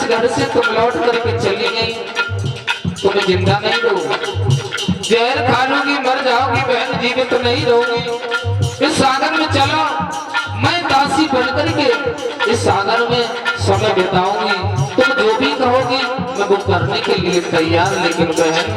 घर से तुम लौट करके चली गई, तुम्हें जिंदा नहीं रहोगी, जहर खा लूंगी, मर जाओगी बहन, जीवित तो नहीं रहोगी। इस सागर में चलो, मैं दासी बनकर के इस सागर में समय बिताऊंगी, तुम जो भी कहोगी मैं वो करने के लिए तैयार। लेकिन बहन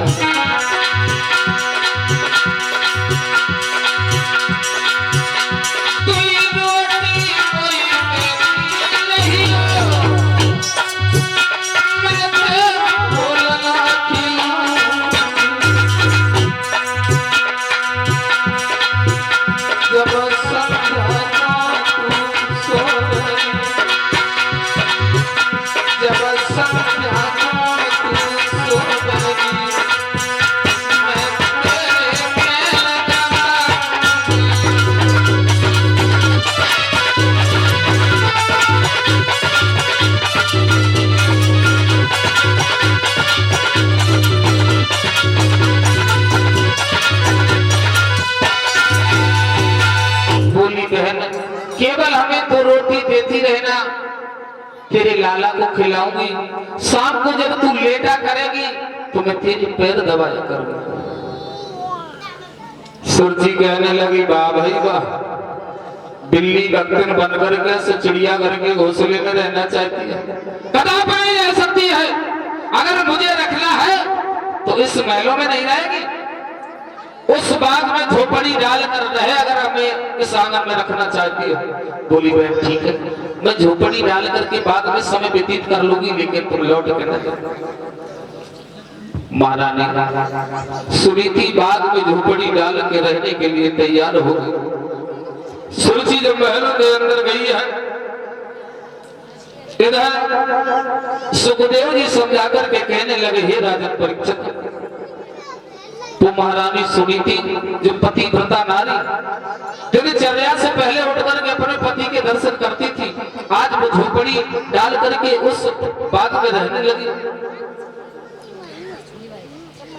केवल हमें तो रोटी देती रहना, तेरे लाला को खिलाऊंगी, शाम को जब तू लेटा करेगी तो मैं तेरे पैर दबाया करूंगा। सुरजी कहने लगी, वाह भाई वाह, बिल्ली बक्तन बन करके से चिड़िया घर के घोंसले में रहना चाहती है, कदापि नहीं रह सकती है। अगर मुझे रखना है तो इस महलों में नहीं रहेगी, उस बाग में झोपड़ी डाल कर रहे। अगर हमें इस आंगन में रखना चाहती है, बोली बहन ठीक है, मैं झोपड़ी डाल करके बाग में समय व्यतीत कर लूंगी, लेकिन तुम लौट के नहीं। महारानी सुनीति बाग में झोपड़ी डाल के रहने के लिए तैयार हो गई। सुरुचि जब महलों के अंदर गई है, इधर सुखदेव जी समझा करके कहने लगे, हे राजन परीक्षित, तो महारानी सुनीति जो पतिव्रता नारी दिनचर्या से पहले उठकर के अपने पति के दर्शन करती थी, आज वो झोपड़ी डाल करके उस बाग में रहने लगी।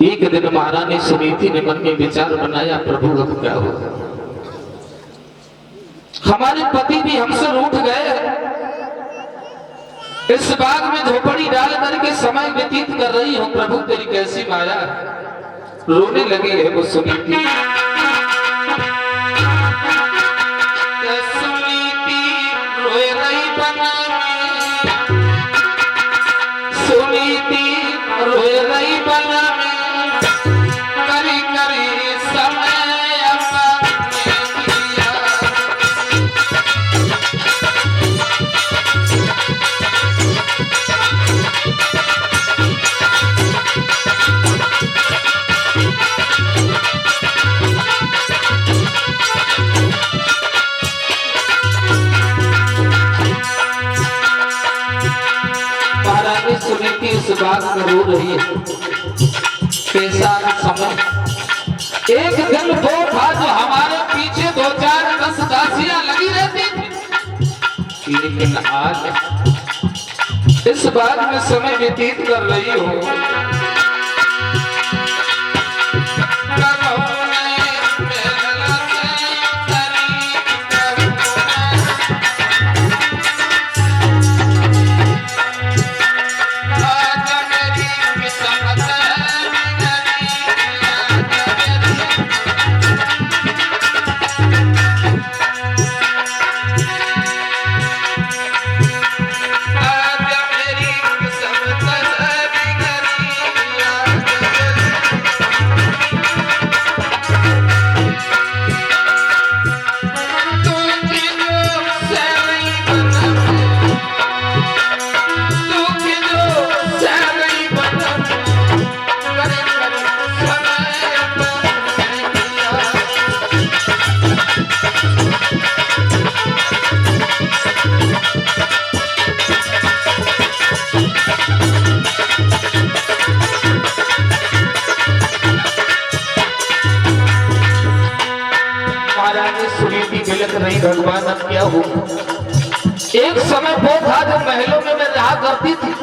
एक दिन महारानी सुनीति ने मन में विचार बनाया, प्रभु अब क्या होगा, हमारे पति भी हमसे रूठ गए, इस बाग में झोपड़ी डाल करके समय व्यतीत कर रही हूँ, प्रभु तेरी कैसी माया है। रोने लगी है वो सुनीति। सुनीति रोए रही बना में, सुनीति रोए रही बना में, करी करी समय सुनीति इस बात में रो रही है। कैसा समय, एक दिन वो था जो हमारे पीछे 2 4 10 दासियां लगी रहती थी, लेकिन आज इस बात में समय व्यतीत कर रही हो। नहीं भगवान अब क्या हो। एक समय वो था जब महलों में मैं रहा करती थी,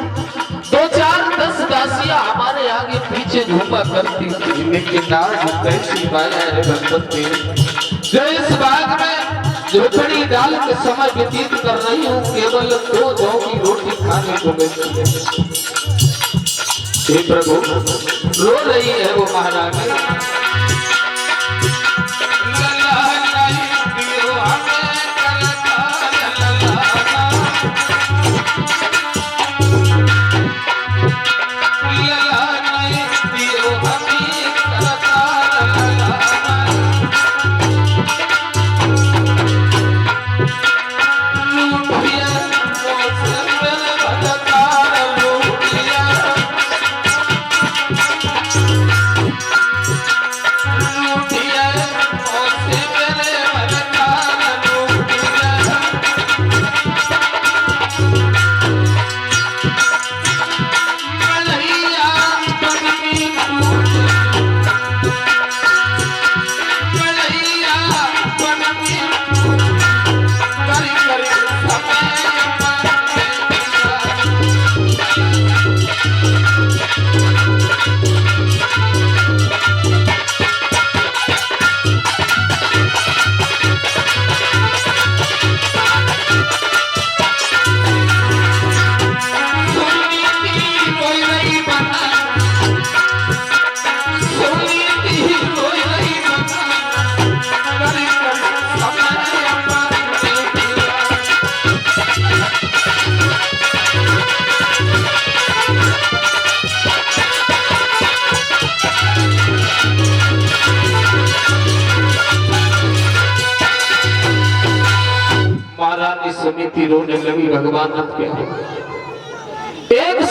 2 4 10 दासियां हमारे आगे पीछे घूमा करती थी, लेकिन आज कैसी माया है गणपति जो इस बाग में झोपड़ी डाल के समय व्यतीत कर रही हूँ, केवल 2 जौ की रोटी खा महारानी को कहते हे प्रभु रो रही है वो महारानी। महारानी समिति रोने लगी। भगवान अब क्या है, एक